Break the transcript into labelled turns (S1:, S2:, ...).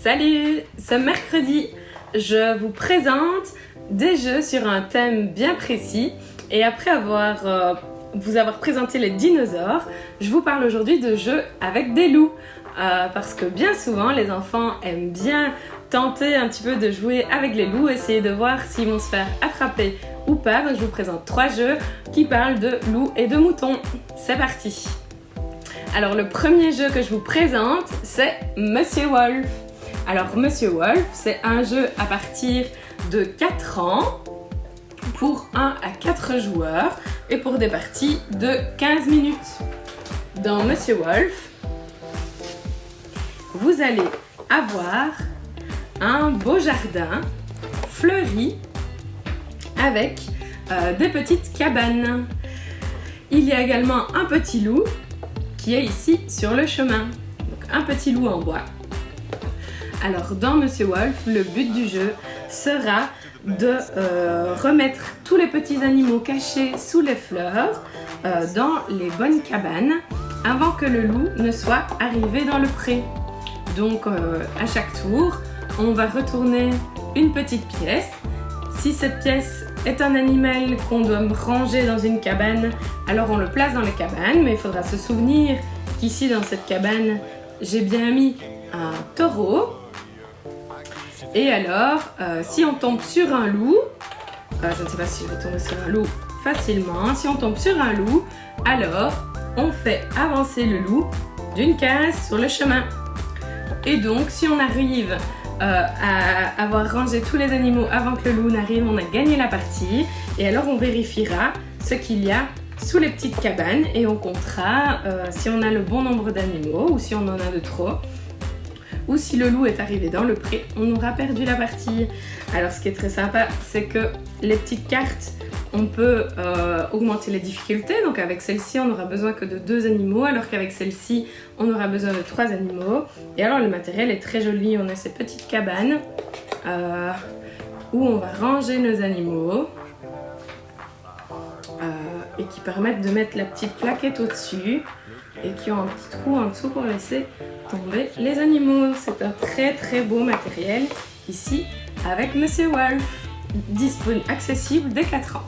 S1: Salut! Ce mercredi, je vous présente des jeux sur un thème bien précis et après vous avoir présenté les dinosaures, je vous parle aujourd'hui de jeux avec des loups parce que bien souvent les enfants aiment bien tenter un petit peu de jouer avec les loups, essayer de voir s'ils vont se faire attraper ou pas. Donc je vous présente 3 jeux qui parlent de loups et de moutons. C'est parti! Alors le premier jeu que je vous présente, c'est Monsieur Wolf. Alors Monsieur Wolf, c'est un jeu à partir de 4 ans pour 1 à 4 joueurs et pour des parties de 15 minutes. Dans Monsieur Wolf, vous allez avoir un beau jardin fleuri avec des petites cabanes. Il y a également un petit loup qui est ici sur le chemin. Donc un petit loup en bois. Alors dans Monsieur Wolf, le but du jeu sera de remettre tous les petits animaux cachés sous les fleurs dans les bonnes cabanes avant que le loup ne soit arrivé dans le pré. Donc à chaque tour, on va retourner une petite pièce. Si cette pièce est un animal qu'on doit ranger dans une cabane, alors on le place dans les cabanes, mais il faudra se souvenir qu'ici dans cette cabane, j'ai bien mis un taureau. Et alors, si on tombe sur un loup, je ne sais pas si je vais tomber sur un loup facilement, si on tombe sur un loup, alors on fait avancer le loup d'une case sur le chemin. Et donc, si on arrive à avoir rangé tous les animaux avant que le loup n'arrive, on a gagné la partie. Et alors on vérifiera ce qu'il y a sous les petites cabanes et on comptera si on a le bon nombre d'animaux ou si on en a de trop. Ou si le loup est arrivé dans le pré, on aura perdu la partie. Alors ce qui est très sympa, c'est que les petites cartes, on peut augmenter les difficultés. Donc avec celle-ci, on n'aura besoin que de 2 animaux, alors qu'avec celle-ci, on aura besoin de 3 animaux. Et alors le matériel est très joli. On a ces petites cabanes où on va ranger nos animaux et qui permettent de mettre la petite plaquette au-dessus et qui ont un petit trou en dessous pour laisser tomber les animaux. C'est un très très beau matériel ici avec Monsieur Wolf, disponible, accessible dès 4 ans.